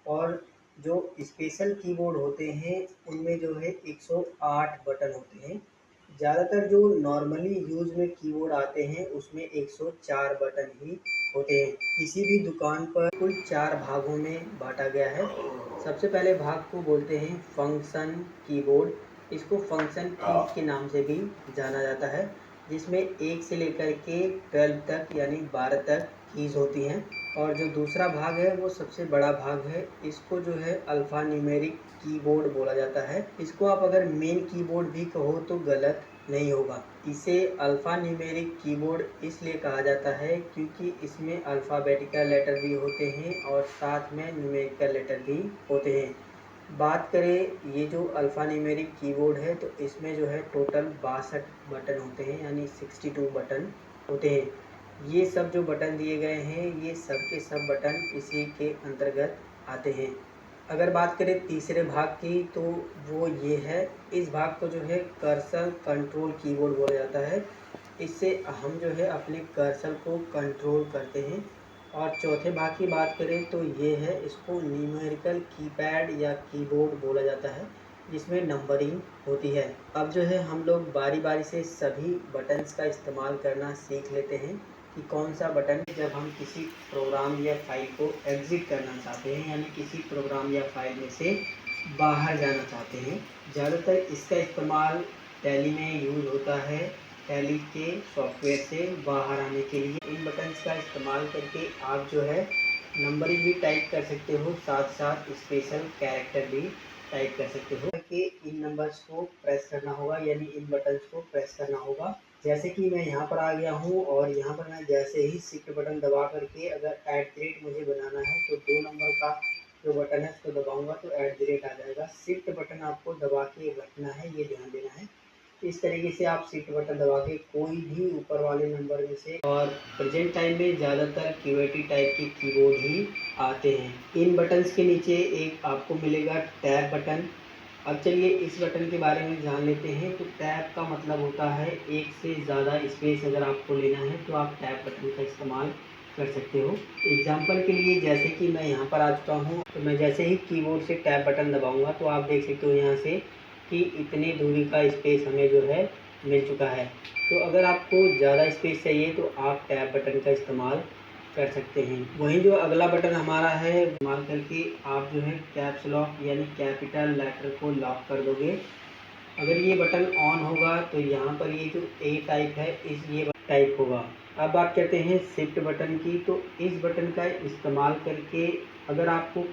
और जो special keyboard होते हैं उनमें जो है 108 बटन होते हैं। ज़्यादातर जो नॉर्मली यूज़ में कीबोर्ड आते हैं उसमें 104 बटन ही होते हैं। किसी भी दुकान पर कुल 4 भागों में बांटा गया है। सबसे पहले भाग को बोलते हैं फंक्शन कीबोर्ड। इसको फंक्शन कीज के नाम से भी जाना जाता है, जिसमें 1 से लेकर के 12 तक यानी 12 तक कीज़ होती हैं। और जो दूसरा भाग है वो सबसे बड़ा भाग है। इसको जो है अल्फ़ा न्यूमेरिक कीबोर्ड बोला जाता है। इसको आप अगर मेन कीबोर्ड भी कहो तो गलत नहीं होगा। इसे अल्फ़ा न्यूमेरिक कीबोर्ड इसलिए कहा जाता है क्योंकि इसमें अल्फ़ाबेटिकल लेटर भी होते हैं और साथ में न्यूमेरिकल लेटर भी होते हैं। बात करें ये जो अल्फ़ा न्यूमेरिक कीबोर्ड है तो इसमें जो है टोटल 62 बटन होते हैं यानी 62 बटन होते हैं। ये सब जो बटन दिए गए हैं ये सब के सब बटन इसी के अंतर्गत आते हैं। अगर बात करें तीसरे भाग की तो वो ये है, इस भाग को जो है कर्सर कंट्रोल कीबोर्ड बोला जाता है। इससे हम जो है अपने कर्सर को कंट्रोल करते हैं। और चौथे भाग की बात करें तो ये है, इसको न्यूमेरिकल कीपैड या कीबोर्ड बोला जाता है जिसमें नंबरिंग होती है। अब जो है हम लोग बारी बारी से सभी बटन्स का इस्तेमाल करना सीख लेते हैं कि कौन सा बटन जब हम किसी प्रोग्राम या फाइल को एग्ज़िट करना चाहते हैं यानी किसी प्रोग्राम या फाइल में से बाहर जाना चाहते हैं। ज़्यादातर इसका इस्तेमाल टैली में यूज़ होता है, टैली के सॉफ्टवेयर से बाहर आने के लिए। इन बटन्स का इस्तेमाल करके आप जो है नंबरिंग भी टाइप कर सकते हो, साथ साथ स्पेशल कैरेक्टर भी टाइप कर सकते हो। कि इन नंबर्स को प्रेस करना होगा यानी इन बटन्स को प्रेस करना होगा। जैसे कि मैं यहाँ पर आ गया हूँ और यहाँ पर मैं जैसे ही शिफ्ट बटन दबा करके अगर @ मुझे बनाना है तो 2 नंबर का जो बटन है उसको दबाऊंगा तो @ आ जाएगा। शिफ्ट बटन आपको दबा के रखना है, ये ध्यान देना है। इस तरीके से आप शिफ्ट बटन दबा के कोई भी ऊपर वाले नंबर में से, और प्रेजेंट टाइम में ज़्यादातर क्यूवेटी टाइप के कीबोर्ड ही आते हैं। इन बटन्स के नीचे एक आपको मिलेगा टैब बटन। अब चलिए इस बटन के बारे में जान लेते हैं। तो टैब का मतलब होता है एक से ज़्यादा स्पेस अगर आपको लेना है तो आप टैब बटन का इस्तेमाल कर सकते हो। एग्जाम्पल के लिए जैसे कि मैं यहाँ पर आ चुका हूँ तो मैं जैसे ही कीबोर्ड से टैब बटन दबाऊँगा तो आप देख सकते हो यहाँ से कि इतनी दूरी का स्पेस हमें जो है मिल चुका है। तो अगर आपको ज़्यादा स्पेस चाहिए तो आप टैब बटन का इस्तेमाल कर सकते हैं। वहीं जो अगला बटन हमारा है इस्तेमाल करके आप जो है कैप्स लॉक यानी कैपिटल लेटर को लॉक कर दोगे। अगर ये बटन ऑन होगा तो यहाँ पर ये जो ए टाइप है ये टाइप होगा। अब बात करते हैं शिफ्ट बटन की। तो इस बटन का इस्तेमाल करके अगर आपको